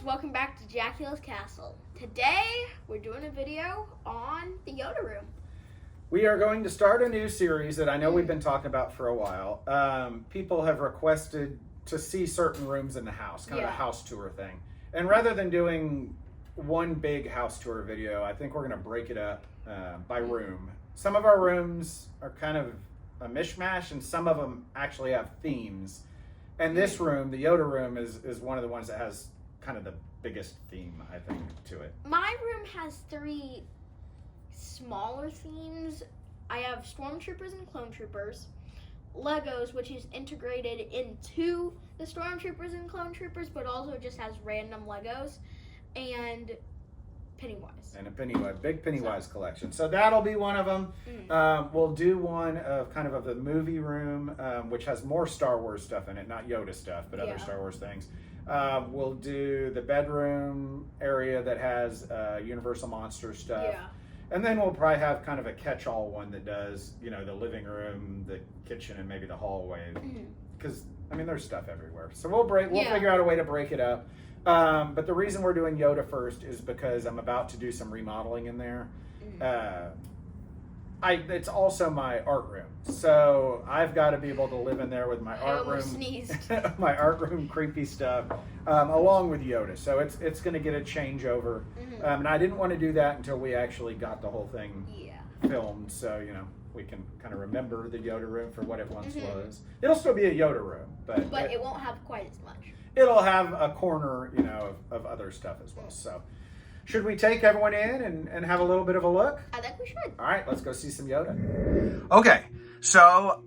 welcome back to Jackula's Castle. Today, we're doing a video on the Yoda Room. We are going to start a new series that I know we've been talking about for a while. People have requested to see certain rooms in the house, kind of a house tour thing. And rather than doing one big house tour video, I think we're going to break it up by room. Some of our rooms are kind of a mishmash, and some of them actually have themes. And this room, the Yoda Room, is one of the ones that has kind of the biggest theme, I think, to it. My room has 3 smaller themes. I have Stormtroopers and Clone Troopers, Legos, which is integrated into the Stormtroopers and Clone Troopers, but also just has random Legos, and Pennywise. And a Pennywise, big Pennywise collection. So that'll be one of them. We'll do one of kind of the movie room, which has more Star Wars stuff in it, not Yoda stuff, but other Star Wars things. We'll do the bedroom area that has Universal Monster stuff. Yeah. And then we'll probably have kind of a catch-all one that does, you know, the living room, the kitchen, and maybe the hallway. Because, I mean, there's stuff everywhere. So we'll figure out a way to break it up. But the reason we're doing Yoda first is because I'm about to do some remodeling in there. It's also my art room, so I've got to be able to live in there with my art room, my art room creepy stuff, along with Yoda. So it's going to get a changeover, and I didn't want to do that until we actually got the whole thing filmed. So you know we can kind of remember the Yoda room for what it once was. It'll still be a Yoda room, but it won't have quite as much. It'll have a corner, you know, of other stuff as well. So. Should we take everyone in and have a little bit of a look? I think we should. All right, let's go see some Yoda. Okay, so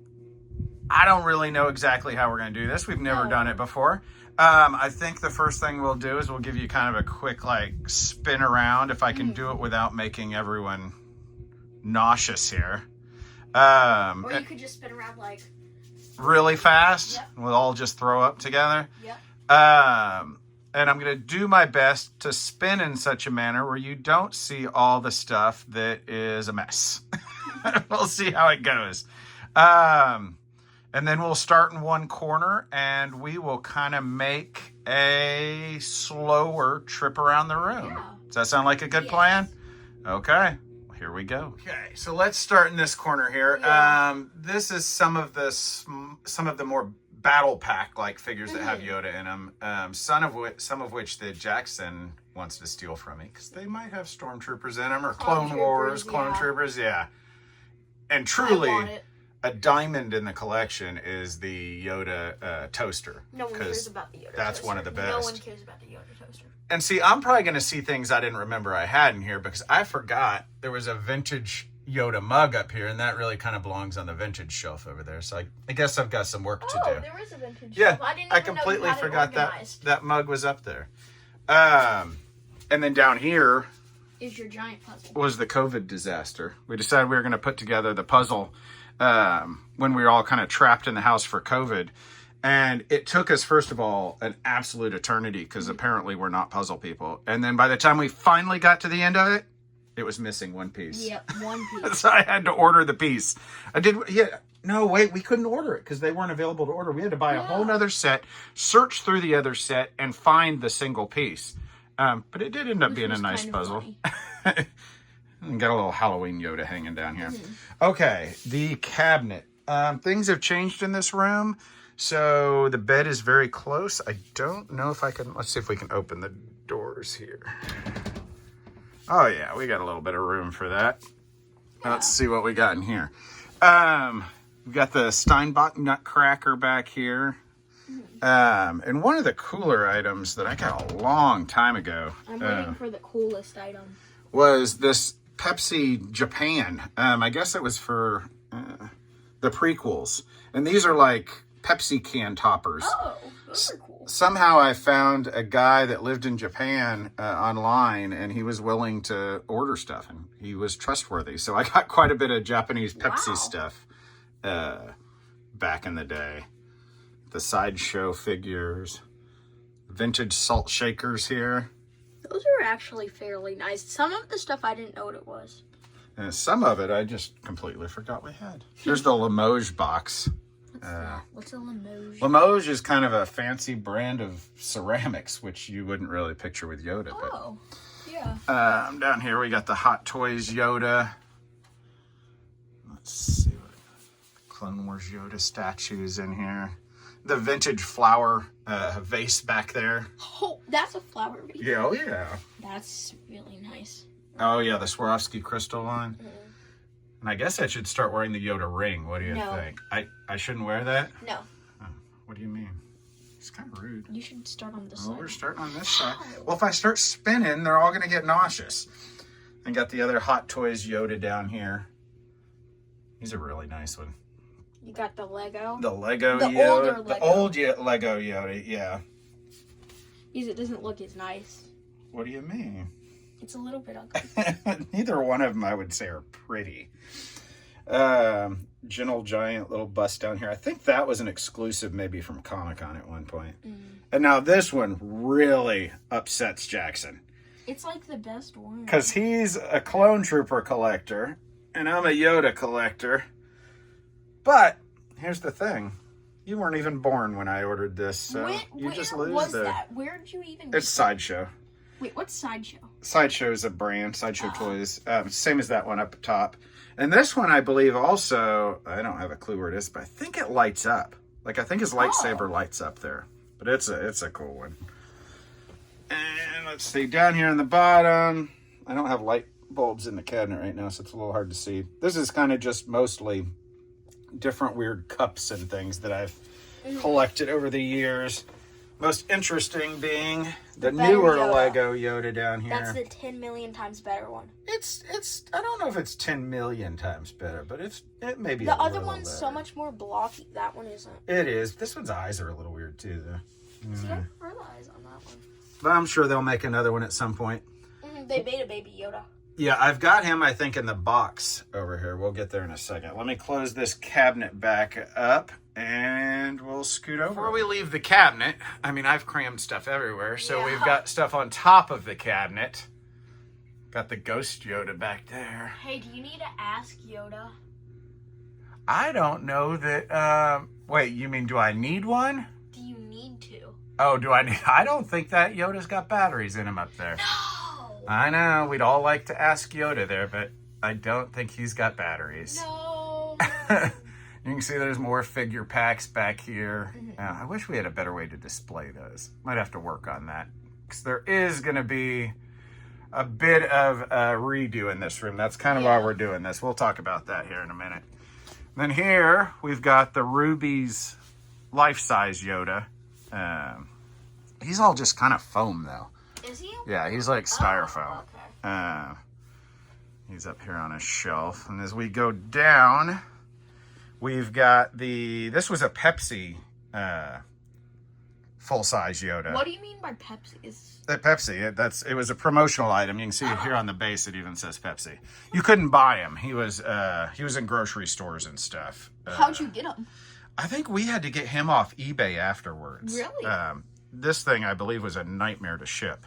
I don't really know exactly how we're going to do this. We've never done it before. I think the first thing we'll do is we'll give you kind of a quick, like, spin around, if I can do it without making everyone nauseous here. Or you could just spin around, like... really fast? Yep. We'll all just throw up together? Yep. And I'm going to do my best to spin in such a manner where you don't see all the stuff that is a mess. We'll see how it goes. And then we'll start in one corner and we will kind of make a slower trip around the room. Yeah. Does that sound like a good plan? Okay. Here we go. Okay, so let's start in this corner here. Yeah. This is some of the more battle pack like figures that have Yoda in them. Some of which that Jackson wants to steal from me because they might have Stormtroopers in them or Clone Wars, Clone Troopers, And truly, a diamond in the collection is the Yoda toaster. No one cares about the Yoda toaster. That's one of the best. No one cares about the Yoda toaster. And see, I'm probably going to see things I didn't remember I had in here because I forgot there was a vintage Yoda mug up here, and that really kind of belongs on the vintage shelf over there. So I guess I've got some work to do. Oh, there is a vintage shelf. I completely forgot that mug was up there. And then down here is your giant puzzle. Was the COVID disaster. We decided we were going to put together the puzzle when we were all kind of trapped in the house for COVID. And it took us, first of all, an absolute eternity because apparently we're not puzzle people. And then by the time we finally got to the end of it, it was missing one piece. Yep, one piece. So I had to order the piece. No, wait, we couldn't order it because they weren't available to order. We had to buy a whole nother set, search through the other set, and find the single piece. But it did end up being a nice puzzle. And got a little Halloween Yoda hanging down here. Okay, the cabinet. Things have changed in this room. So the bed is very close. I don't know if I can... Let's see if we can open the doors here. Oh, yeah, we got a little bit of room for that. Let's see what we got in here. We've got the Steinbach Nutcracker back here. And one of the cooler items that I got a long time ago... I'm waiting for the coolest item. ...was this Pepsi Japan. I guess it was for the prequels. And these are like Pepsi can toppers. Oh, those are cool. Somehow I found a guy that lived in Japan online, and he was willing to order stuff, and he was trustworthy. So I got quite a bit of Japanese Pepsi stuff back in the day. The Sideshow figures, vintage salt shakers here. Those are actually fairly nice. Some of the stuff I didn't know what it was. And some of it I just completely forgot we had. There's the Limoges box. What's that? What's a Limoges? Limoges is kind of a fancy brand of ceramics, which you wouldn't really picture with Yoda. Oh, yeah. Down here we got the Hot Toys Yoda. Let's see what Clone Wars Yoda statues in here. The vintage flower vase back there. Oh, that's a flower vase. Yeah, oh yeah. That's really nice. Oh yeah, the Swarovski crystal one. And I guess I should start wearing the Yoda ring. What do you think? I shouldn't wear that? No. Oh, what do you mean? It's kind of rude. You should start on this Oh, side. we're starting on this side. Well, if I start spinning, they're all going to get nauseous. And got the other Hot Toys Yoda down here. He's a really nice one. You got the Lego. The Lego the Yoda. Older Lego. The old Lego Yoda, yeah. It doesn't look as nice. What do you mean? It's a little bit ugly. Neither one of them I would say are pretty. Gentle Giant little bust down here. I think that was an exclusive maybe from Comic-Con at one point. And now this one really upsets Jackson. It's like the best one. Because he's a Clone Trooper collector, and I'm a Yoda collector. But here's the thing. You weren't even born when I ordered this, so you just lose was that? Where did you even... It's Sideshow. Wait, what's Sideshow? Sideshow is a brand, Sideshow Toys. Same as that one up top. And this one, I believe, also, I don't have a clue where it is, but I think it lights up. Like, I think his lightsaber lights up there. But it's a cool one. And let's see, down here in the bottom, I don't have light bulbs in the cabinet right now, so it's a little hard to see. This is kind of just mostly different weird cups and things that I've collected over the years. Most interesting being the newer Yoda. Lego Yoda down here. That's the 10 million times better one. It's I don't know if it's 10 million times better, but it may be The a other little one's better. so much more blocky. That one isn't. It is. This one's eyes are a little weird too, though. See, I prefer the eyes on that one. But I'm sure they'll make another one at some point. They made a baby Yoda. Yeah, I've got him, I think, in the box over here. We'll get there in a second. Let me close this cabinet back up, and we'll scoot over. Before we leave the cabinet, I mean, I've crammed stuff everywhere, so we've got stuff on top of the cabinet. Got the Ghost Yoda back there. Hey, do you need to ask Yoda? I don't know that, wait, you mean, do I need one? Do you need to? Oh, do I need, I don't think that Yoda's got batteries in him up there. No! I know, we'd all like to ask Yoda there, but I don't think he's got batteries. No! You can see there's more figure packs back here. I wish we had a better way to display those. Might have to work on that. Because there is going to be a bit of a redo in this room. That's kind of why we're doing this. We'll talk about that here in a minute. Then here, we've got the Ruby's life-size Yoda. He's all just kind of foam, though. Is he? Yeah, he's like styrofoam. Oh, okay. He's up here on a shelf. And as we go down, we've got this was a Pepsi full-size Yoda. What do you mean by Pepsi? Pepsi, it was a promotional item. You can see it here on the base. It even says Pepsi. You couldn't buy him. He was in grocery stores and stuff. How'd you get him? I think we had to get him off eBay afterwards. Really? This thing, I believe, was a nightmare to ship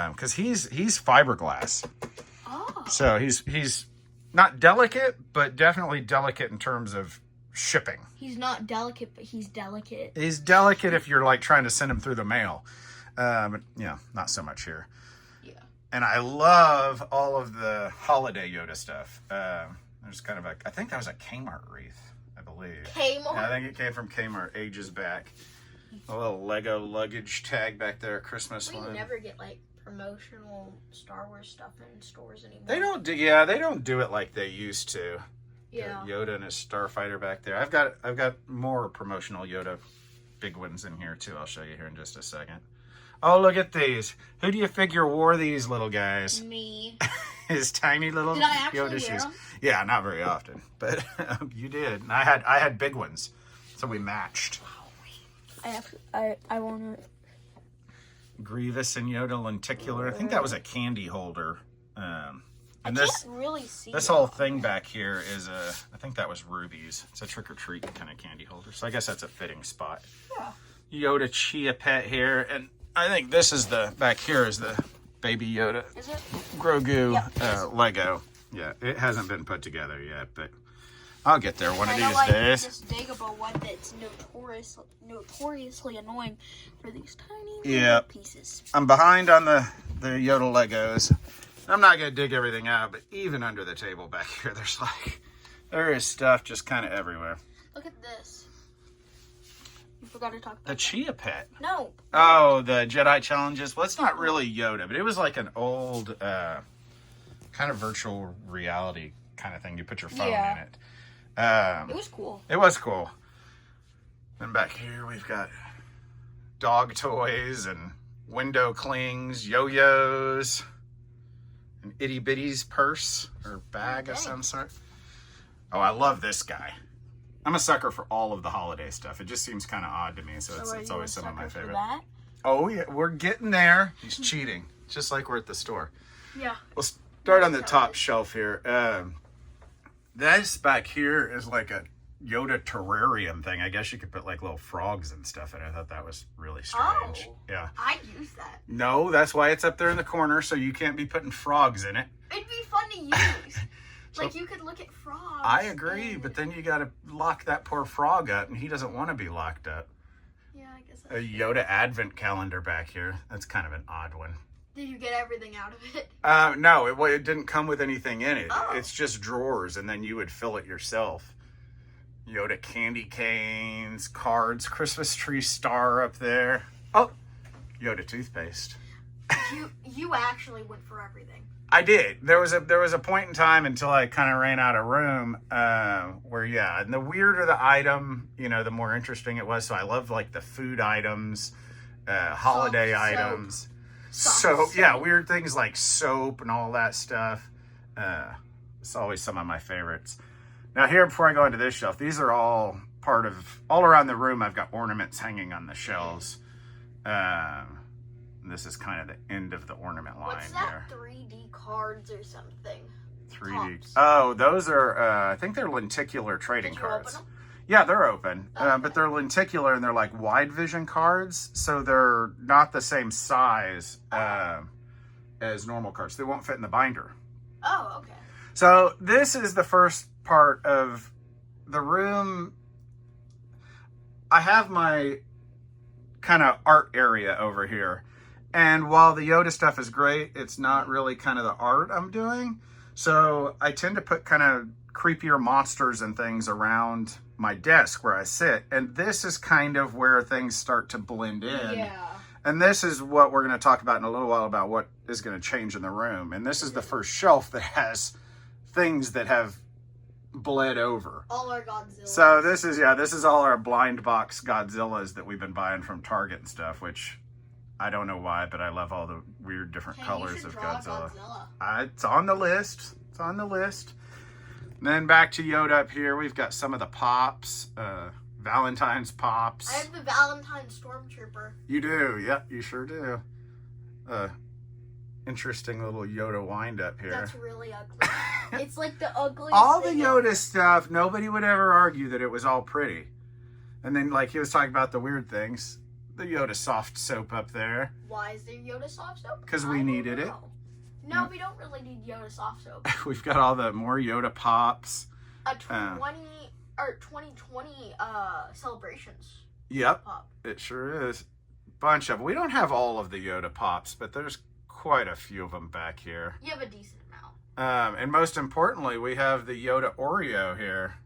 because he's fiberglass. Oh. So he's not delicate, but definitely delicate in terms of shipping. He's not delicate, but he's delicate. He's delicate if you're like trying to send him through the mail. But yeah, not so much here. Yeah. And I love all of the holiday Yoda stuff. There's kind of I think that was a Kmart wreath, I believe. Kmart? Yeah, I think it came from Kmart ages back. A little Lego luggage tag back there, Christmas one. We never get like promotional Star Wars stuff in stores anymore. They don't do it like they used to. Yeah. Yoda and his starfighter back there. I've got more promotional Yoda big ones in here too. I'll show you here in just a second. Oh, look at these. Who do you figure wore these little guys? Me. His tiny little Did I actually Yoda wear shoes. them? Yeah, not very often, but you did. And I had big ones, so we matched. I want to. Grievous and Yoda lenticular. I think that was a candy holder. And I this can't really see this it. whole thing back here is I think that was Ruby's. It's a trick or treat kind of candy holder. So I guess that's a fitting spot. Yeah. Yoda Chia Pet here, and I think this is back here is the baby Yoda. Is it? Grogu Yeah. Lego. Yeah, it hasn't been put together yet, but I'll get there one of these days. This Dagobah one that's notoriously annoying for these tiny Yeah, pieces. I'm behind on the Yoda Legos. I'm not gonna dig everything out, but even under the table back here, there is stuff just kind of everywhere. Look at this. You forgot to talk about The Chia Pet. No. Oh, the Jedi Challenges. Well, it's not really Yoda, but it was like an old kind of virtual reality kind of thing. You put your phone in it. It was cool. It was cool. Then back here we've got dog toys and window clings, yo-yos, an itty bitty's purse or bag of some sort. Oh, I love this guy. I'm a sucker for all of the holiday stuff. It just seems kind of odd to me, so it's always some of my favorite. Oh yeah, we're getting there. He's cheating, just like we're at the store. Yeah. We'll start on the top shelf here. This back here is like a Yoda terrarium thing. I guess you could put like little frogs and stuff in it. I thought that was really strange. Oh, yeah. I'd use that. No, that's why it's up there in the corner, so you can't be putting frogs in it. It'd be fun to use. Like, you could look at frogs. I agree, but then you got to lock that poor frog up, and he doesn't want to be locked up. Yeah, I guess A Yoda advent calendar back here. That's kind of an odd one. Did you get everything out of it? No, it didn't come with anything in it. Oh. It's just drawers, and then you would fill it yourself. Yoda candy canes, cards, Christmas tree star up there. Oh, Yoda toothpaste. You actually went for everything. I did. There was a point in time until I kind of ran out of room where, yeah, and the weirder the item, the more interesting it was. So I loved like the food items, holiday items. Soap, yeah, weird things like soap and all that stuff. It's always some of my favorites. Now here, before I go into this shelf, these are all all around the room. I've got ornaments hanging on the shelves. This is kind of the end of the ornament line. What's that here? 3D cards or something? 3D. Tops. Oh, those are, I think they're lenticular trading cards. Open them? Yeah, they're open, Okay. but they're lenticular and they're like wide vision cards, so they're not the same size as normal cards. They won't fit in the binder. Oh, okay. So this is the first part of the room. I have my kind of art area over here. And while the Yoda stuff is great, it's not really kind of the art I'm doing. So I tend to put kind of creepier monsters and things around my desk where I sit. And this is kind of where things start to blend in. Yeah. And this is what we're going to talk about in a little while about what is going to change in the room. And this is the first shelf that has things that have bled over. All our Godzillas. So this is all our blind box Godzillas that we've been buying from Target and stuff, which I don't know why, but I love all the weird different colors of Godzilla. It's on the list. It's on the list. And then back to Yoda up here. We've got some of the pops, Valentine's pops. I have the Valentine Stormtrooper. You do. Yep, you sure do. Interesting little Yoda wind up here. That's really ugly. It's like the ugliest all the thing Yoda stuff, nobody would ever argue that it was all pretty. And then, like, he was talking about the weird things. The Yoda soft soap up there. Why is there Yoda soft soap? Because we needed it. No, we don't really need Yoda soft soap. We've got all the more Yoda pops. A 2020 celebrations. Yep, pop. It sure is. Bunch of them. We don't have all of the Yoda pops, but there's quite a few of them back here. You have a decent amount. And most importantly, we have the Yoda Oreo here.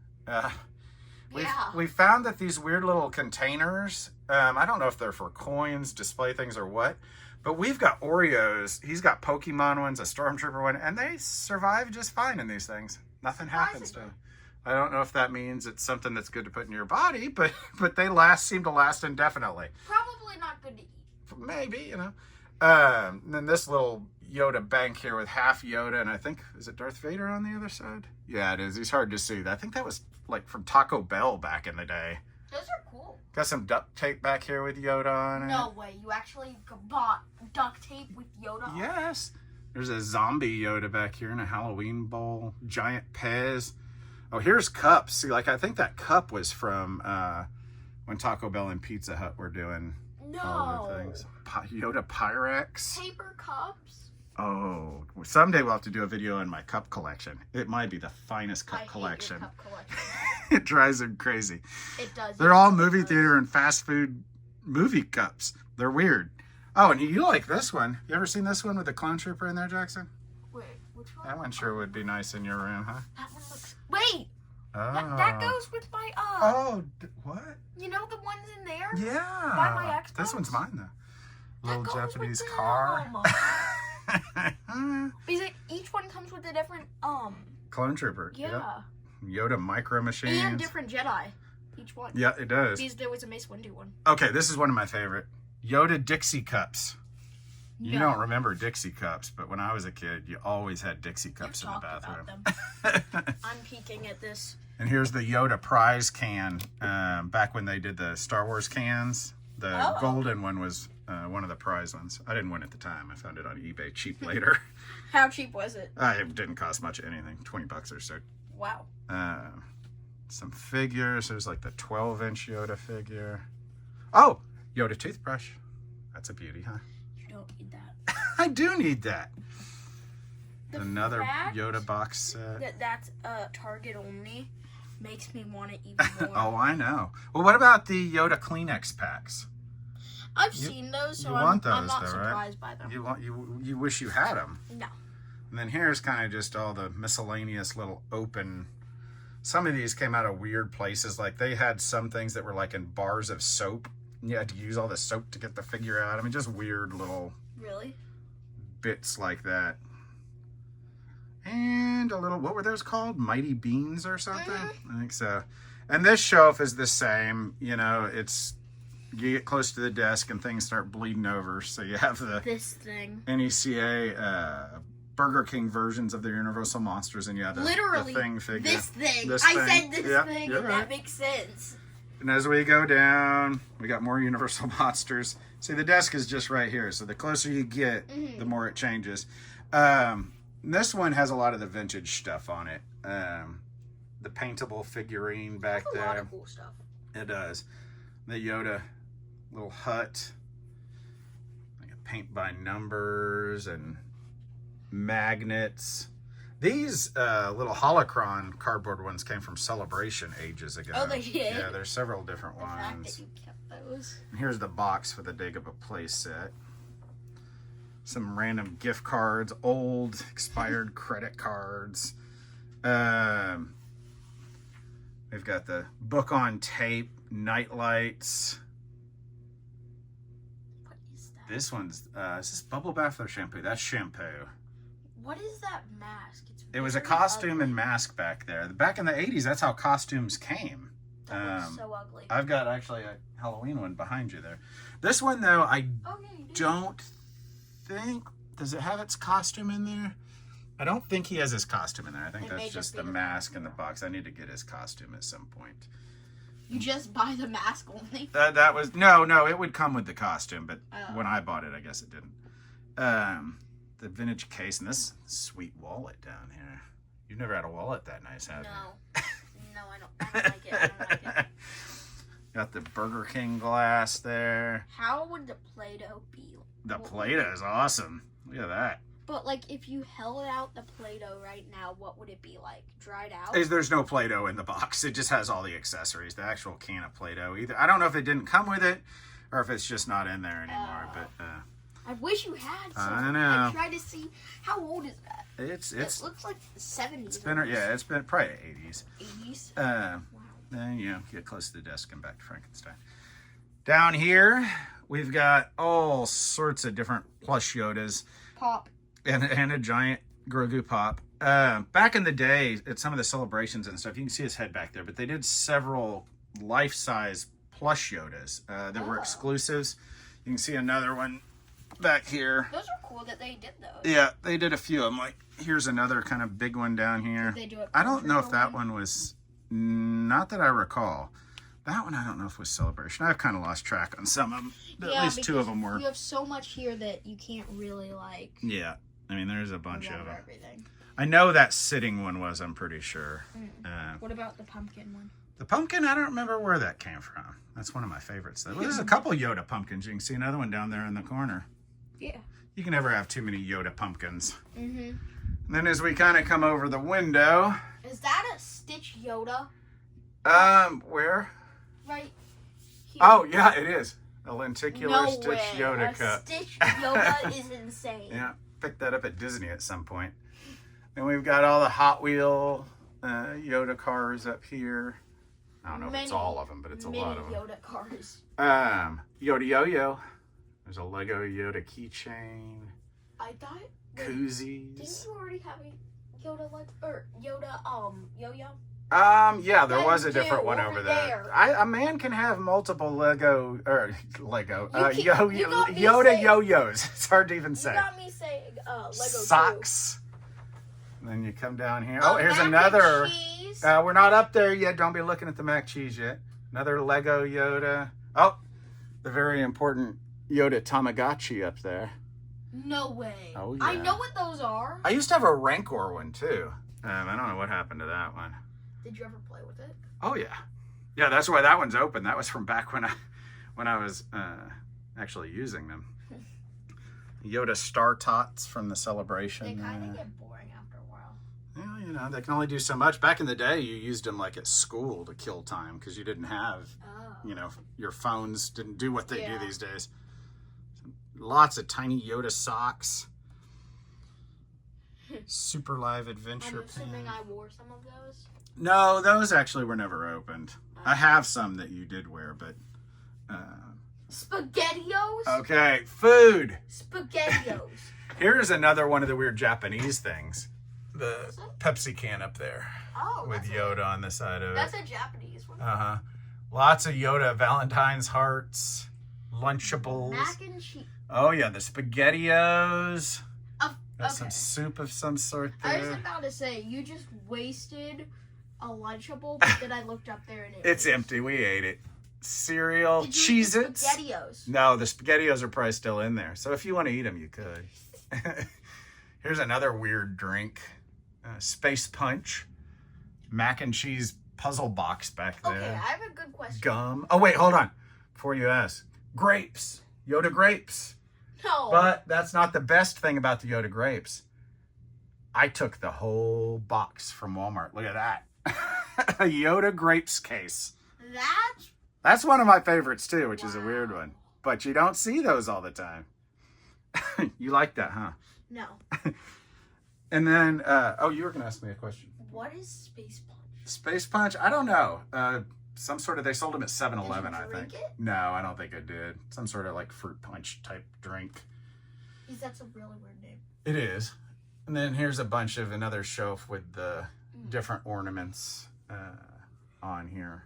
We found that these weird little containers, I don't know if they're for coins, display things, or what, but we've got Oreos. He's got Pokemon ones, a Stormtrooper one, and they survive just fine in these things. Nothing happens to them. I don't know if that means it's something that's good to put in your body, but they seem to last indefinitely. Probably not good to eat. Maybe, And then this little Yoda bank here with half Yoda, and I think, is it Darth Vader on the other side? Yeah, it is. He's hard to see. I think that was like from Taco Bell back in the day. Those are cool. Got some duct tape back here with Yoda on it. No way. You actually bought duct tape with Yoda on it? Yes. There's a zombie Yoda back here in a Halloween bowl. Giant Pez. Oh, here's cups. See, like, I think that cup was from when Taco Bell and Pizza Hut were doing all their things. Yoda Pyrex. Paper cups? Oh, someday we'll have to do a video on my cup collection. It might be the finest cup I hate collection. your cup collection. It drives them crazy. It does. They're all movie theater and fast food movie cups. They're weird. Oh, and you like this one. You ever seen this one with the clone trooper in there, Jackson? Wait, which one? That one sure would be nice in your room, huh? That one looks... Wait! Oh. That goes with my, Oh, what? You know the ones in there? Yeah. By my Xbox? This one's mine, though. That Little goes Japanese with car. Because each one comes with a different, Clone trooper. yeah. Yep. Yoda micro machines. And different Jedi. Each one. Yeah, it does. Because there was a Mace Windu one. Okay, this is one of my favorite. Yoda Dixie cups. You No. don't remember Dixie cups, but when I was a kid, you always had Dixie cups in the bathroom. I'm peeking at this. And here's the Yoda prize can. Back when they did the Star Wars cans, the golden one was one of the prize ones. I didn't win at the time. I found it on eBay cheap later. How cheap was it? It didn't cost much of anything, $20 or so. Wow. Some figures. There's like the 12-inch Yoda figure. Oh, Yoda toothbrush. That's a beauty, huh? You don't need that. I do need that. The Another fact Yoda box set. That's Target only makes me want it even more. Oh, I know. Well, what about the Yoda Kleenex packs? I've seen those, so you I'm want those, not though, surprised right? by them. You wish you had them. No. And then here's kind of just all the miscellaneous little open. Some of these came out of weird places. Like they had some things that were like in bars of soap. You had to use all the soap to get the figure out. I mean, just weird little Really? bits like that. And a little, what were those called? Mighty Beans or something? I think so. And this shelf is the same. You know, it's, you get close to the desk and things start bleeding over. So you have the This thing. NECA Burger King versions of the Universal Monsters, and you have the thing figure. This thing. This I thing. said this Yeah, thing, you're and right. that makes sense. And as we go down, we got more Universal Monsters. See, the desk is just right here. So the closer you get, the more it changes. This one has a lot of the vintage stuff on it. The paintable figurine back That's there. a lot of cool stuff. It does. The Yoda little hut. Like a paint by numbers and magnets. These little holocron cardboard ones came from Celebration ages ago. Oh, they did? Yeah, there's several different The fact ones. that you kept those. And here's the box for the Dagobah play set. Some random gift cards, old expired credit cards. We've got the book on tape, night lights. What is that? This one's, is this bubble bath or shampoo? That's shampoo. What is that mask? It was a very costume ugly. and mask back there. Back in the 80s, that's how costumes came. That looks so ugly. I've got actually a Halloween one behind you there. This one, though, I Oh, yeah, you do. don't think, does it have its costume in there? I don't think he has his costume in there. I think It may that's just just be the the mask in the box. I need to get his costume at some point. You just buy the mask only. That was, no, it would come with the costume, but Oh. when I bought it, I guess it didn't. The vintage case and this sweet wallet down here. You've never had a wallet that nice, have you? No, I don't like it. I don't like it. Got the Burger King glass there. How would the Play-Doh be? The Play-Doh is awesome. Look at that. But, like, if you held out the Play-Doh right now, what would it be like? Dried out? There's no Play-Doh in the box. It just has all the accessories. The actual can of Play-Doh. Either I don't know if it didn't come with it or if it's just not in there anymore. But I wish you had some. I know. I tried to see. How old is that? it looks like the 70s. it's been it's been probably 80s. 80s? Wow. Wow. Then get close to the desk and back to Frankenstein. Down here we've got all sorts of different plush Yodas. Pop. And a giant Grogu pop. Back in the day, at some of the celebrations and stuff, you can see his head back there, but they did several life-size plush Yodas that were exclusives. You can see another one back here. Those are cool that they did those. Yeah, they did a few of them. Like, here's another kind of big one down here. Did they do it I don't know if that one? one was, not that I recall. That one I don't know if it was Celebration. I've kind of lost track on some of them. At least two of them were. You have so much here that you can't really, like, Yeah. I mean, there's a bunch of remember them. everything. I know that sitting one was, I'm pretty sure. What about the pumpkin one? The pumpkin, I don't remember where that came from. That's one of my favorites. Well, there's a couple Yoda pumpkins. You can see another one down there in the corner. Yeah. You can never have too many Yoda pumpkins. Mm-hmm. And then as we kind of come over the window. Is that a Stitch Yoda? Where? Right here. Oh, yeah, it is. A lenticular No Stitch way. Yoda A cup. Stitch Yoda is insane. Yeah, picked that up at Disney at some point. And we've got all the Hot Wheel Yoda cars up here. I don't know if it's all of them, but it's a lot of them. Yoda cars. Yoda Yo-Yo. There's a Lego Yoda keychain. I thought. Koozies. Didn't you already have a Yoda Yoda yo-yo? Yeah, there was a Then different do, one over over there. there. A man can have multiple Lego You got me Yoda saying- yo-yos. It's hard to even You say. got me saying Lego Socks. And then you come down here. Oh, here's mac another. and cheese. We're not up there yet. Don't be looking at the mac cheese yet. Another Lego Yoda. Oh, the very important Yoda Tamagotchi up there. No way. Oh, yeah. I know what those are. I used to have a Rancor one too. I don't know what happened to that one. Did you ever play with it? Oh yeah, yeah. That's why that one's open. That was from back when I was actually using them. Yoda Star Tots from the celebration. They kind of get boring after a while. Well, you know, they can only do so much. Back in the day, you used them like at school to kill time because you didn't have, you know, your phones didn't do what they do these days. Lots of tiny Yoda socks. Super Live Adventure I'm assuming Pen. I wore some of those. No, those actually were never opened. I have some that you did wear, but... SpaghettiOs? Okay, food. SpaghettiOs. Here's another one of the weird Japanese things. The Pepsi can up there. Oh, with Yoda on the side of it. That's a Japanese one. Uh-huh. Lots of Yoda Valentine's hearts. Lunchables. Mac and cheese. Oh, yeah, the SpaghettiOs. Okay. Some soup of some sort there. I was about to say, you just wasted a Lunchable, but then I looked up there and it's empty. We ate it. Cereal. Did you eat the Cheez-Its. SpaghettiOs? No, the SpaghettiOs are probably still in there. So if you want to eat them, you could. Here's another weird drink. Space Punch. Mac and cheese puzzle box back there. Okay, I have a good question. Gum. Oh, wait, hold on. Before you ask. Grapes. Yoda grapes. No. But that's not the best thing about the Yoda grapes. I took the whole box from Walmart. Look at that. A Yoda grapes case. That's one of my favorites too, which is a weird one. But you don't see those all the time. You like that, huh? No. And then, oh, you were going to ask me a question. What is Space Punch? Space Punch? I don't know. Some sort of, they sold them at 7-Eleven, I think. It? No, I don't think I did. Some sort of like fruit punch type drink. That's a really weird name. It is. And then here's a bunch of another shelf with the different ornaments on here.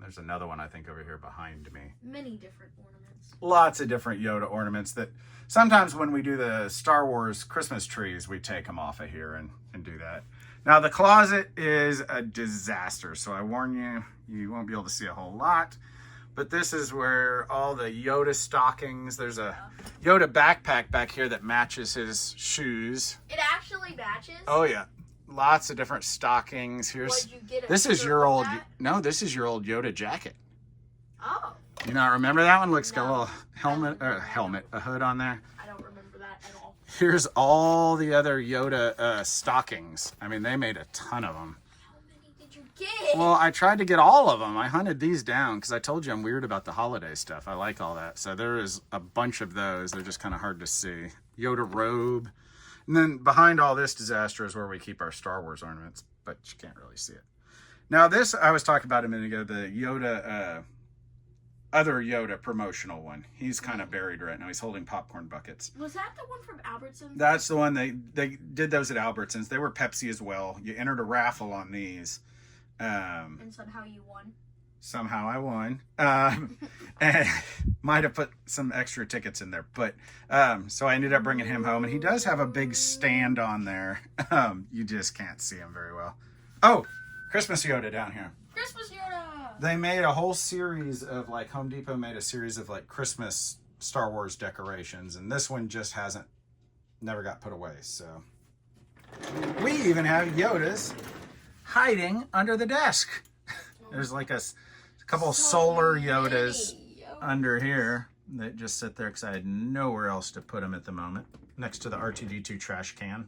There's another one, I think, over here behind me. Many different ornaments. Lots of different Yoda ornaments that sometimes when we do the Star Wars Christmas trees, we take them off of here and do that. Now, the closet is a disaster, so I warn you, you won't be able to see a whole lot. But this is where all the Yoda stockings, there's a Yoda backpack back here that matches his shoes. It actually matches? Oh, yeah. Lots of different stockings. Here's What'd you get? This is your old, hat? no, this is your old Yoda jacket. Oh. You not remember that one? Looks got a No. little a hood on there. I don't remember that at all. Here's all the other Yoda stockings. I mean, they made a ton of them. How many did you get? Well, I tried to get all of them. I hunted these down because I told you I'm weird about the holiday stuff. I like all that. So there is a bunch of those. They're just kind of hard to see. Yoda robe. And then behind all this disaster is where we keep our Star Wars ornaments, but you can't really see it. Now this, I was talking about a minute ago, the Yoda, other Yoda promotional one. He's kind of buried right now. He's holding popcorn buckets. Was that the one from Albertsons? That's the one, they did those at Albertsons. They were Pepsi as well. You entered a raffle on these. And somehow you won. Somehow I won. And might have put some extra tickets in there. But so I ended up bringing him home. And he does have a big stand on there. You just can't see him very well. Oh, Christmas Yoda down here. Christmas Yoda! They made a whole series of, like, Home Depot made a series of, like, Christmas Star Wars decorations. And this one just never got put away. So we even have Yodas hiding under the desk. There's like a couple solar Yodas under here. They just sit there because I had nowhere else to put them at the moment. Next to the R2-D2 trash can,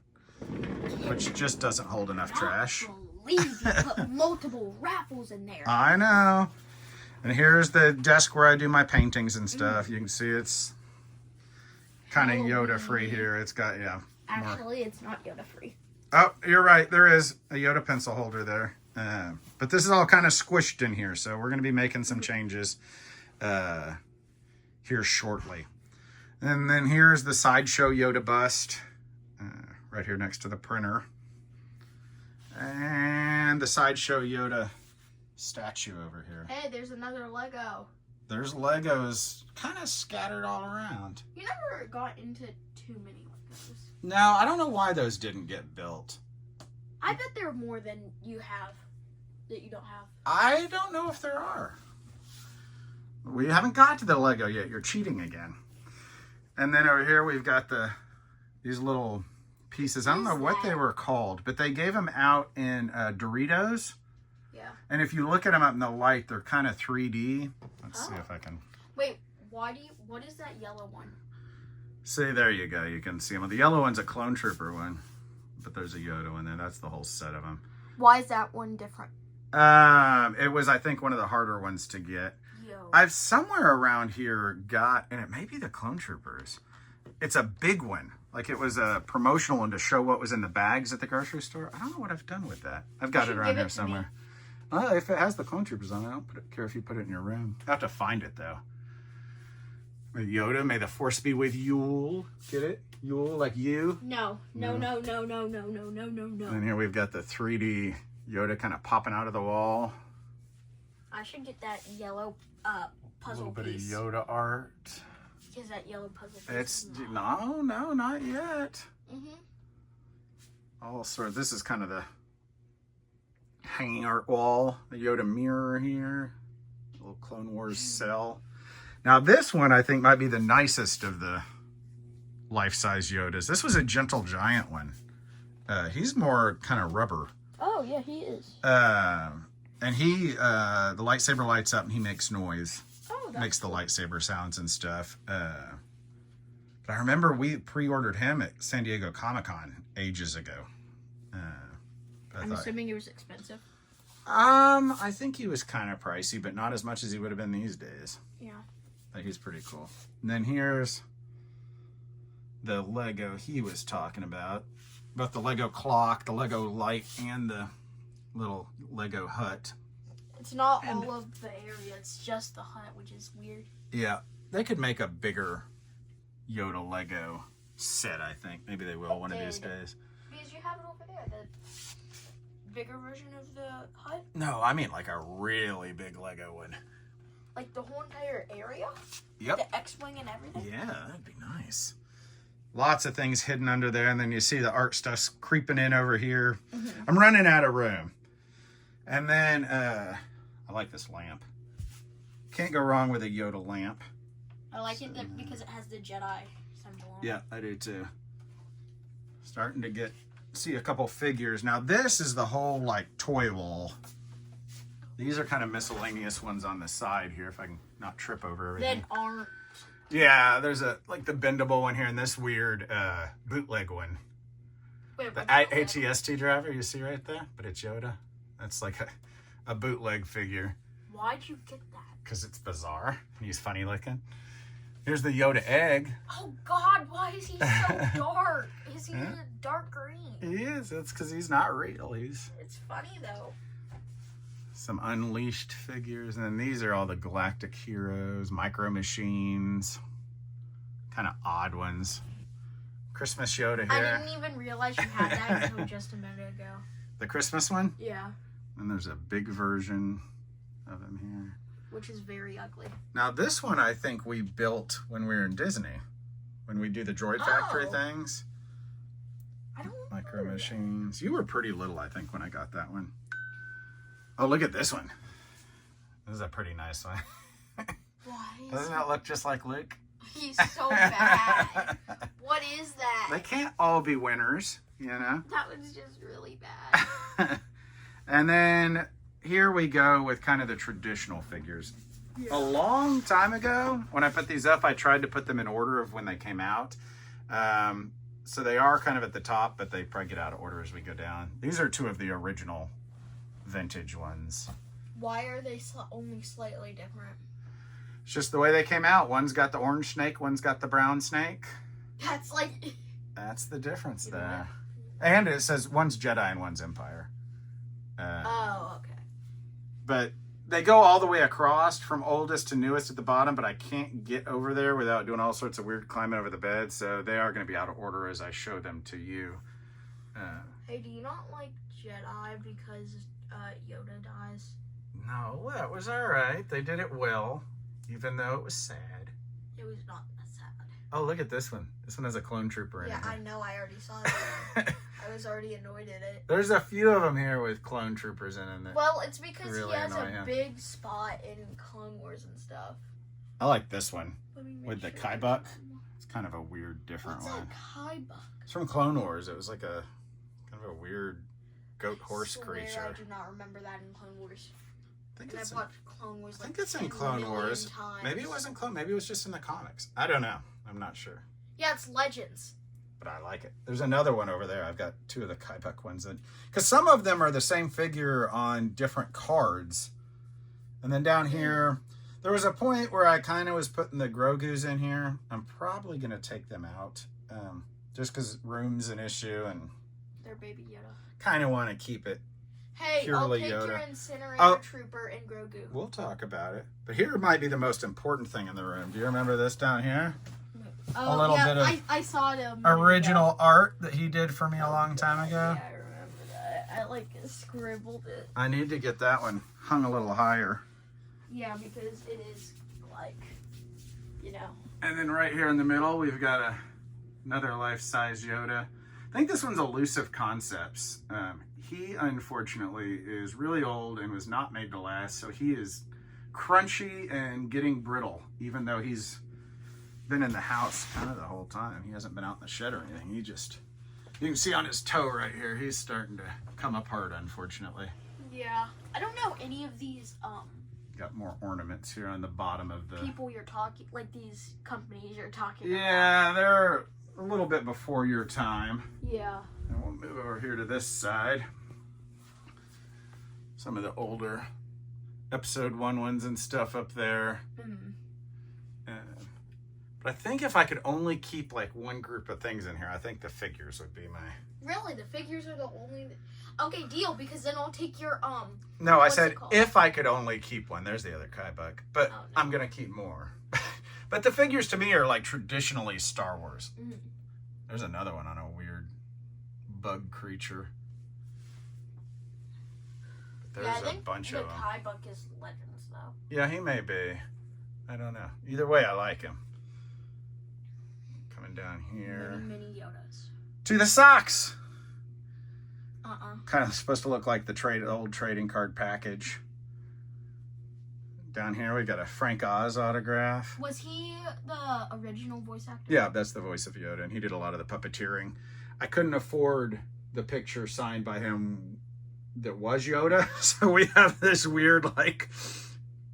which just doesn't hold enough trash. I believe you put multiple raffles in there. I know. And here's the desk where I do my paintings and stuff. You can see it's kind of Yoda free here. It's got, yeah. Actually, it's not Yoda free. Oh, you're right. There is a Yoda pencil holder there. But this is all kind of squished in here. So we're going to be making some changes here shortly. And then here's the Sideshow Yoda bust right here next to the printer. And the Sideshow Yoda statue over here. Hey, there's another Lego. There's Legos kind of scattered all around. You never got into too many Legos. No, I don't know why those didn't get built. I bet there are more than you have that you don't have. I don't know if there are. We haven't got to the Lego yet. You're cheating again. And then over here we've got these little pieces. I don't know what they were called, but they gave them out in Doritos. Yeah. And if you look at them up in the light, they're kind of 3D. Let's see if I can. Wait, what is that yellow one? See, there you go. You can see them. The yellow one's a Clone Trooper one, but there's a Yoda one there. That's the whole set of them. Why is that one different? It was, I think, one of the harder ones to get. Yo. I've somewhere around here got, and it may be the Clone Troopers. It's a big one. Like it was a promotional one to show what was in the bags at the grocery store. I don't know what I've done with that. I've got it around here somewhere. If it has the Clone Troopers on it, I don't care if you put it in your room. I have to find it though. With Yoda, may the force be with Yule. Get it? Yule, like you? No. And here we've got the 3D Yoda kind of popping out of the wall. I should get that yellow puzzle A little piece. bit of Yoda art. Because that yellow puzzle piece. It's no, not yet. All sort. This is kind of the hanging art wall. The Yoda mirror here. A little Clone Wars cell. Now this one I think might be the nicest of the life-size Yodas. This was a Gentle Giant one. He's more kind of rubber. Oh yeah, he is. And he the lightsaber lights up and he makes noise. Oh, Makes the lightsaber sounds and stuff. But I remember we pre-ordered him at San Diego Comic-Con ages ago. I'm assuming he was expensive. I think he was kind of pricey, but not as much as he would have been these days. Yeah. But he's pretty cool. And then here's the Lego he was talking about. Both the Lego clock, the Lego light, and the little Lego hut. It's not all of the area, it's just the hut, which is weird. Yeah, they could make a bigger Yoda Lego set, I think. Maybe they will one of these days. Because you have it over there, the bigger version of the hut. No, I mean like a really big Lego one. Like the whole entire area? Yep. The X-Wing and everything? Yeah, that'd be nice. Lots of things hidden under there, and then you see the art stuff's creeping in over here. I'm running out of room. And then, I like this lamp. Can't go wrong with a Yoda lamp. I like it because it has the Jedi symbol on it. Yeah, I do too. Starting to see a couple figures. Now this is the whole like toy wall. These are kind of miscellaneous ones on the side here, if I can not trip over everything. That aren't. Yeah, there's like the bendable one here and this weird bootleg one. Wait, The ATST driver, you see right there? But it's Yoda. That's like a bootleg figure. Why'd you get that? Because it's bizarre. He's funny looking. Here's the Yoda egg. Oh God, why is he so dark? Is he a dark green? He is. That's because he's not real. It's funny though. Some Unleashed figures. And then these are all the Galactic Heroes, Micro Machines. Kind of odd ones. Christmas Yoda here. I didn't even realize you had that until just a minute ago. The Christmas one? Yeah. And there's a big version of him here. Which is very ugly. Now this one I think we built when we were in Disney. When we do the Droid Factory things. I don't Micro Machines. You were pretty little, I think, when I got that one. Oh, look at this one. This is a pretty nice one. Why? Doesn't that look just like Luke? He's so bad. What is that? They can't all be winners, you know? That was just really bad. And then here we go with kind of the traditional figures. A long time ago, when I put these up, I tried to put them in order of when they came out. So they are kind of at the top, but they probably get out of order as we go down. These are two of the original vintage ones. Why are they only slightly different? It's just the way they came out. One's got the orange snake, one's got the brown snake. That's like... That's the difference there. And it says one's Jedi and one's Empire. Oh, okay. But they go all the way across from oldest to newest at the bottom, but I can't get over there without doing all sorts of weird climbing over the bed. So they are going to be out of order as I show them to you. Hey, do you not like Jedi because Yoda dies? No, that was all right. They did it well, even though it was sad. It was not sad. Oh, look at this one. This one has a clone trooper in it. Yeah, I know. I already saw that. I was already annoyed at it. There's a few of them here with clone troopers in it. Well, it's because really he has a him. big spot in Clone Wars and stuff. I like this one with the sure Kaibuck. It's kind of a weird, different What's one. a Kaibuck? It's from Clone Wars. It was like a kind of a weird goat horse I creature. do not remember that in Clone Wars. I think And it's I've watched Clone Wars I like think it's in 10 Clone million Wars. times. Maybe it wasn't Clone. Maybe it was just in the comics. I don't know. I'm not sure. Yeah, it's Legends. But I like it. There's another one over there. I've got two of the Kaibuck ones. Because some of them are the same figure on different cards. And then down here, there was a point where I kind of was putting the Grogu's in here. I'm probably going to take them out. Just because room's an issue and They're Baby Yoda. kind of want to keep it. Hey, Purely I'll take Yoda. your Incinerator Oh. Trooper and Grogu. We'll talk about it. But here might be the most important thing in the room. Do you remember this down here? Oh, little yeah, bit of I saw them. Original art that he did for me a long time ago. Yeah, I remember that. I like scribbled it. I need to get that one hung a little higher. Yeah, because it is like, you know. And then right here in the middle, we've got another life-size Yoda. I think this one's Elusive Concepts. He, unfortunately, is really old and was not made to last, so he is crunchy and getting brittle, even though he's been in the house kind of the whole time. He hasn't been out in the shed or anything. You can see on his toe right here, he's starting to come apart, unfortunately. Yeah. I don't know any of these, Got more ornaments here on the bottom of the... people you're talking, like these companies you're talking about. Yeah, they're a little bit before your time. Yeah. And we'll move over here to this side. Some of the older episode 1 ones and stuff up there. But I think if I could only keep like one group of things in here, I think the figures would be my... Really? The figures are the only... Okay, deal, because then I'll take your, No, I what's said it called? if I could only keep one. There's the other Kaibuck. But Oh, no. I'm going to keep more. But the figures to me are like traditionally Star Wars. Mhm. There's another one on a weird bug creature. But Yeah, I there's a think bunch the of them. Kaibuck is Legends, though. Yeah, he may be. I don't know. Either way, I like him. Coming down here. Mini Yodas. To the socks! Uh-uh. Kind of supposed to look like the old trading card package. Down here, we got a Frank Oz autograph. Was he the original voice actor? Yeah, that's the voice of Yoda, and he did a lot of the puppeteering. I couldn't afford the picture signed by him that was Yoda, so we have this weird, like,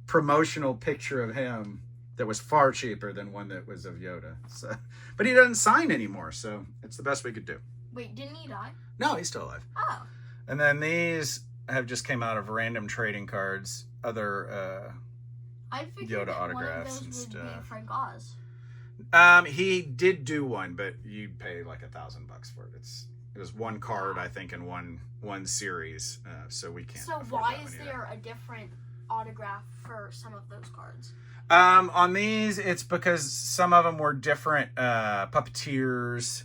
promotional picture of him that was far cheaper than one that was of Yoda. So, but he doesn't sign anymore, so it's the best we could do. Wait, didn't he die? No, he's still alive. Oh. And then these have just came out of random trading cards, other I figured Yoda that one of autographs those and would stuff. be Frank Oz. He did do one, but you'd pay like $1,000 for it. It was one card, I think, in one series, so we can't. So afford why that one is either. there a different autograph for some of those cards? On these, it's because some of them were different puppeteers,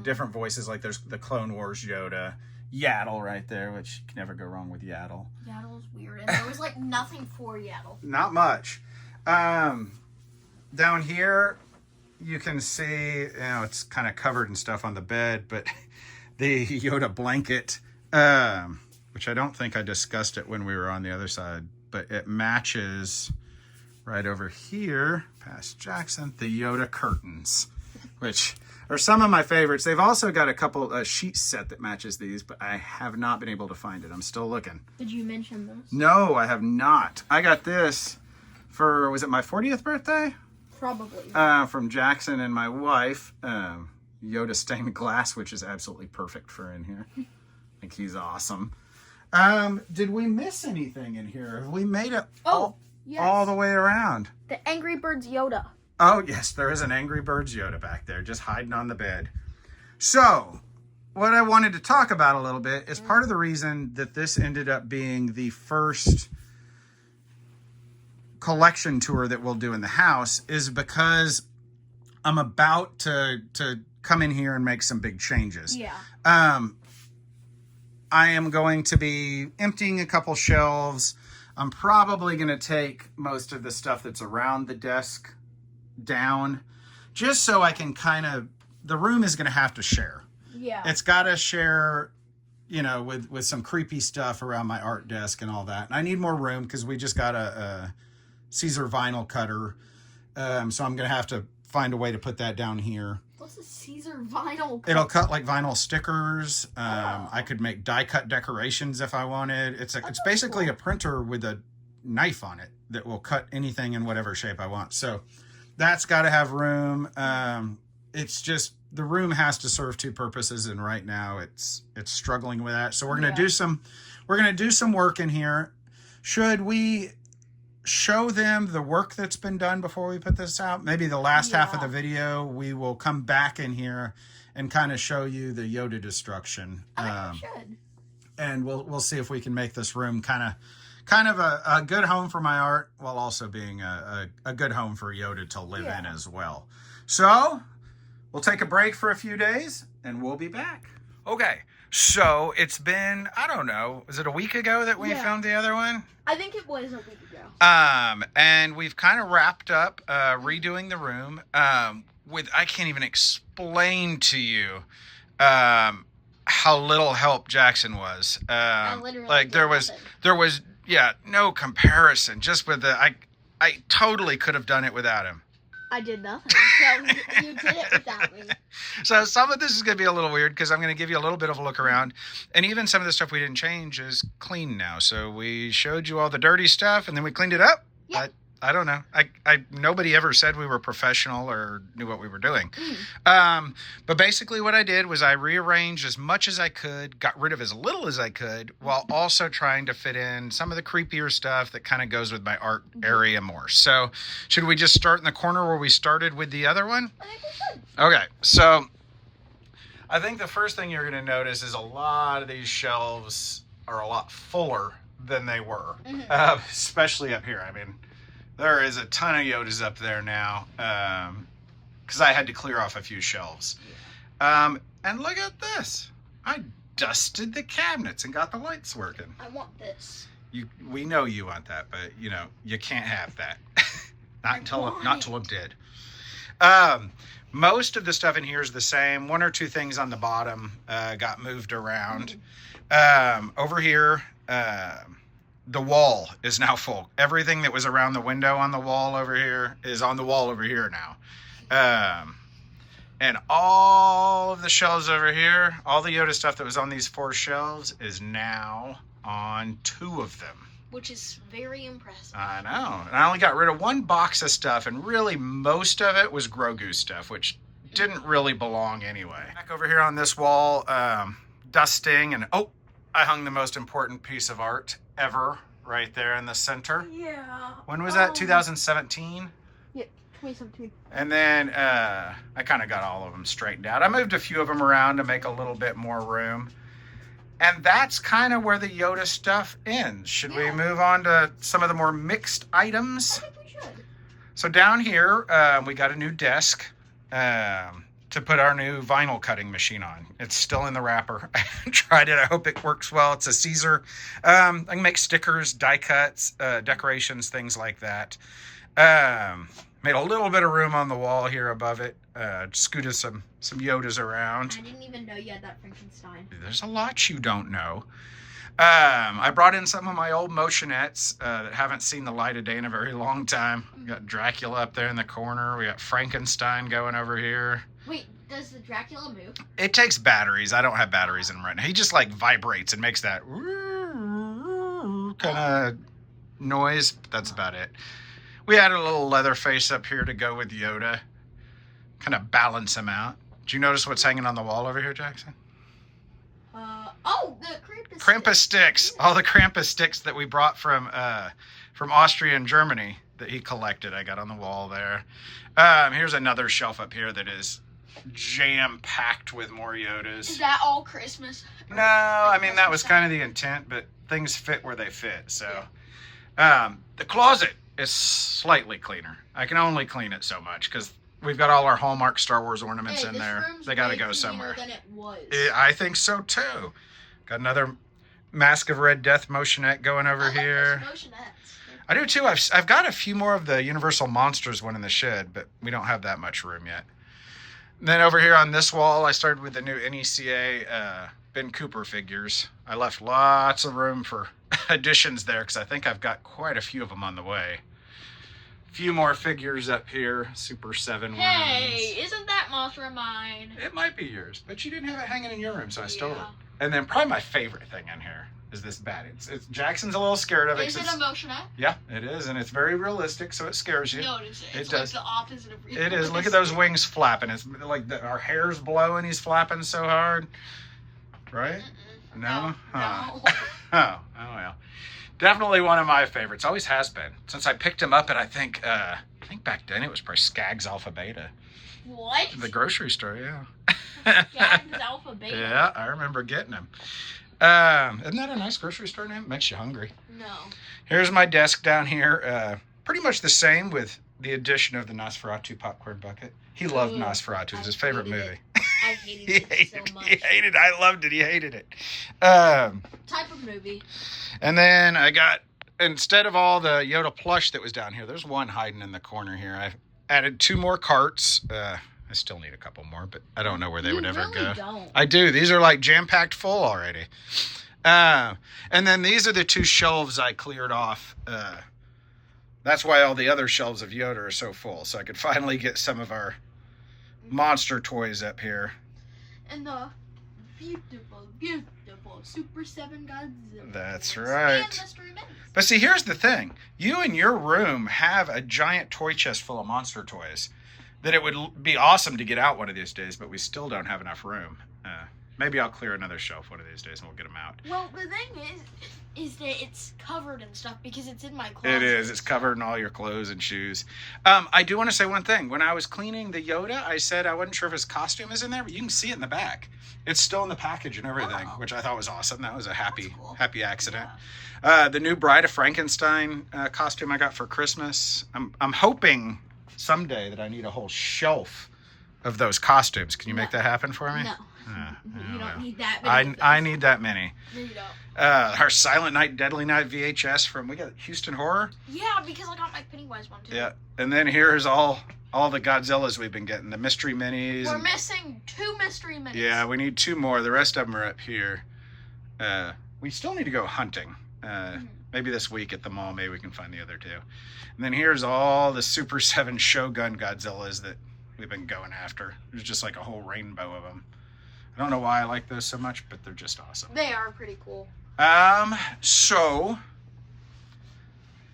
different voices. Like there's the Clone Wars Yoda, Yaddle right there, which you can never go wrong with Yaddle. Yaddle's weird, and there was like nothing for Yaddle. Not much. Down here, you can see, it's kind of covered and stuff on the bed, but the Yoda blanket, which I don't think I discussed it when we were on the other side, but it matches right over here, past Jackson, the Yoda curtains, which are some of my favorites. They've also got a couple sheet set that matches these, but I have not been able to find it. I'm still looking. Did you mention this? No, I have not. I got this for, was it my 40th birthday? Probably. From Jackson and my wife. Yoda stained glass, which is absolutely perfect for in here. I think he's awesome. Did we miss anything in here? Have we made it yes. all the way around? The Angry Birds Yoda. Oh, yes, there is an Angry Birds Yoda back there, just hiding on the bed. So, what I wanted to talk about a little bit is part of the reason that this ended up being the first collection tour that we'll do in the house is because I'm about to come in here and make some big changes. Yeah. I am going to be emptying a couple shelves. I'm probably going to take most of the stuff that's around the desk down, just so I can kind of, the room is going to have to share. Yeah. It's got to share, you know, with some creepy stuff around my art desk and all that. And I need more room because we just got a Caesar vinyl cutter. So I'm going to have to find a way to put that down here. What's a Caesar vinyl cutter? It'll cut like vinyl stickers. I could make die cut decorations if I wanted. It's basically a printer with a knife on it that will cut anything in whatever shape I want. So that's got to have room. It's just, the room has to serve two purposes, and right now it's struggling with that. So we're gonna do some work in here. Should we show them the work that's been done before we put this out? Maybe the last half of the video we will come back in here and kind of show you the Yoda destruction. I think we should. And we'll see if we can make this room kind of a good home for my art, while also being a good home for Yoda to live in as well. So we'll take a break for a few days and we'll be back. Okay, so it's been, I don't know, was it a week ago that we filmed the other one? I think it was a week ago. And we've kind of wrapped up redoing the room with, I can't even explain to you how little help Jackson was. Like there was no comparison. Just with I totally could have done it without him. I did nothing. So you did it without me. So some of this is going to be a little weird because I'm going to give you a little bit of a look around. And even some of the stuff we didn't change is clean now. So we showed you all the dirty stuff and then we cleaned it up. Yeah. I don't know. Nobody ever said we were professional or knew what we were doing. But basically what I did was I rearranged as much as I could, got rid of as little as I could, while also trying to fit in some of the creepier stuff that kind of goes with my art area more. So should we just start in the corner where we started with the other one? I think we should. Okay, so I think the first thing you're going to notice is a lot of these shelves are a lot fuller than they were, especially up here. I mean, there is a ton of Yodas up there now because I had to clear off a few shelves. And look at this. I dusted the cabinets and got the lights working. I want this. We know you want that, but you know, you can't have that. not until I'm dead. Most of the stuff in here is the same. One or two things on the bottom got moved around. Over here, the wall is now full. Everything that was around the window on the wall over here is on the wall over here now. And all of the shelves over here, all the Yoda stuff that was on these 4 shelves is now on 2 of them. Which is very impressive. I know. And I only got rid of 1 box of stuff, and really most of it was Grogu stuff, which didn't really belong anyway. Back over here on this wall, dusting, and I hung the most important piece of art ever right there in the center. Yeah. When was that? 2017? Yeah, 2017. And then I kind of got all of them straightened out. I moved a few of them around to make a little bit more room. And that's kind of where the Yoda stuff ends. Should we move on to some of the more mixed items? I think we should. So down here, we got a new desk to put our new vinyl cutting machine on. It's still in the wrapper. I tried it. I hope it works well. It's a Caesar. I can make stickers, die cuts, decorations, things like that. Made a little bit of room on the wall here above it. Scooted some Yodas around. I didn't even know you had that Frankenstein. There's a lot you don't know. I brought in some of my old motionettes that haven't seen the light of day in a very long time. We got Dracula up there in the corner. We got Frankenstein going over here. Wait, does the Dracula move? It takes batteries. I don't have batteries in him right now. He just like vibrates and makes that kind of noise. But that's about it. We added a little leather face up here to go with Yoda. Kind of balance him out. Did you notice what's hanging on the wall over here, Jackson? Oh, the Krampus sticks. All the Krampus sticks that we brought from Austria and Germany that he collected. I got on the wall there. Here's another shelf up here that is jam-packed with more Yodas. Is that all Christmas? No, I mean, that was kind of the intent, but things fit where they fit. So the closet is slightly cleaner. I can only clean it so much because we've got all our Hallmark Star Wars ornaments in there. They got to go somewhere. Than it was. I think so too. Got another Mask of Red Death motionette going over here. I do too. I've got a few more of the Universal Monsters one in the shed, but we don't have that much room yet. And then over here on this wall, I started with the new NECA Ben Cooper figures. I left lots of room for additions there because I think I've got quite a few of them on the way. A few more figures up here, Super 7 ones. Hey, isn't that Mothra mine? It might be yours, but you didn't have it hanging in your room, so I stole it. And then probably my favorite thing in here is this bat. It's Jackson's a little scared of it. Is it emotional? Yeah, it is, and it's very realistic, so it scares you. Notice it. It's does. Like the opposite of realistic. It is. Look at those wings flapping. It's like our hair's blowing. He's flapping so hard. Right? No? No. Oh, well. Definitely one of my favorites. Always has been. Since I picked him up at, I think back then it was probably Skaggs Alpha Beta. What? The grocery store, yeah. Skaggs Alpha Beta? Yeah, I remember getting him. Isn't that a nice grocery store name? Makes you hungry. No. Here's my desk down here. Pretty much the same with the addition of the Nosferatu popcorn bucket. He loved Nosferatu. It was his favorite movie. I hated it so much. He hated it. I loved it. He hated it. Type of movie. And then I got, instead of all the Yoda plush that was down here, there's one hiding in the corner here. I've added 2 more carts. I still need a couple more, but I don't know where they would ever go. Don't. I do. These are like jam-packed full already. And then these are the 2 shelves I cleared off. That's why all the other shelves of Yoda are so full. So I could finally get some of our monster toys up here. And the beautiful, beautiful Super 7 Godzilla. That's right. And Mystery Minis. But see, here's the thing. You in your room have a giant toy chest full of monster toys that it would be awesome to get out one of these days, but we still don't have enough room. Maybe I'll clear another shelf one of these days and we'll get them out. Well, the thing is that it's covered in stuff because it's in my closet. It is. It's covered in all your clothes and shoes. I do want to say one thing. When I was cleaning the Yoda, I said I wasn't sure if his costume is in there, but you can see it in the back. It's still in the package and everything, which I thought was awesome. That was a happy accident. Yeah. The new Bride of Frankenstein costume I got for Christmas. I'm hoping someday that I need a whole shelf of those costumes. Can you make that happen for me? No. You don't need that many. I need that many. No, you don't. Our Silent Night, Deadly Night VHS from, we got Houston Horror. Yeah, because I got my Pennywise one too. Yeah, and then here's all the Godzillas we've been getting, the Mystery Minis. We're missing 2 Mystery Minis. Yeah, we need 2 more. The rest of them are up here. We still need to go hunting. Maybe this week at the mall, maybe we can find the other 2. And then here's all the Super 7 Shogun Godzillas that we've been going after. There's just like a whole rainbow of them. I don't know why I like those so much, but they're just awesome. They are pretty cool. So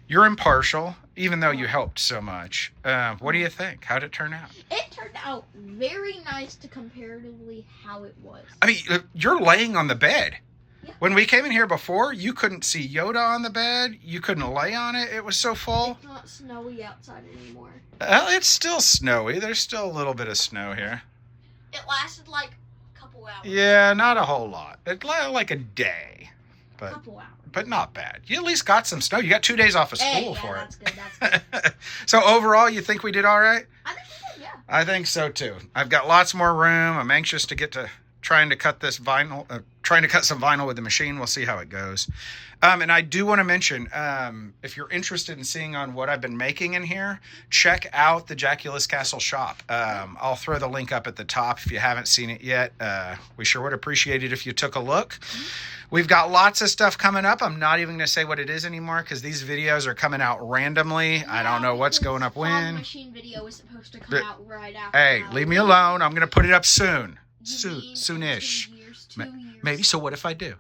you're impartial, even though you helped so much. What do you think? How'd it turn out? It turned out very nice to comparatively how it was. I mean, you're laying on the bed. Yeah. When we came in here before, you couldn't see Yoda on the bed. You couldn't lay on it. It was so full. It's not snowy outside anymore. Well, it's still snowy. There's still a little bit of snow here. It lasted like a couple hours. Yeah, not a whole lot. It like a day. A couple hours. But not bad. You at least got some snow. You got 2 days off of school for that's it. Good, that's good. So overall, you think we did all right? I think we did, yeah. I think so too. I've got lots more room. I'm anxious to get to trying to cut some vinyl with the machine. We'll see how it goes. And I do want to mention, if you're interested in seeing on what I've been making in here, check out the Jackula's Castle shop. I'll throw the link up at the top if you haven't seen it yet. We sure would appreciate it if you took a look. Mm-hmm. We've got lots of stuff coming up. I'm not even going to say what it is anymore because these videos are coming out randomly. Yeah, I don't know what's going up when. The machine video is supposed to come out right after. Hey, leave me alone. I'm going to put it up soon. Soonish. 2 years. Maybe. So what if I do?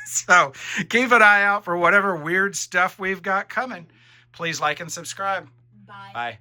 So keep an eye out for whatever weird stuff we've got coming. Please like and subscribe. Bye. Bye.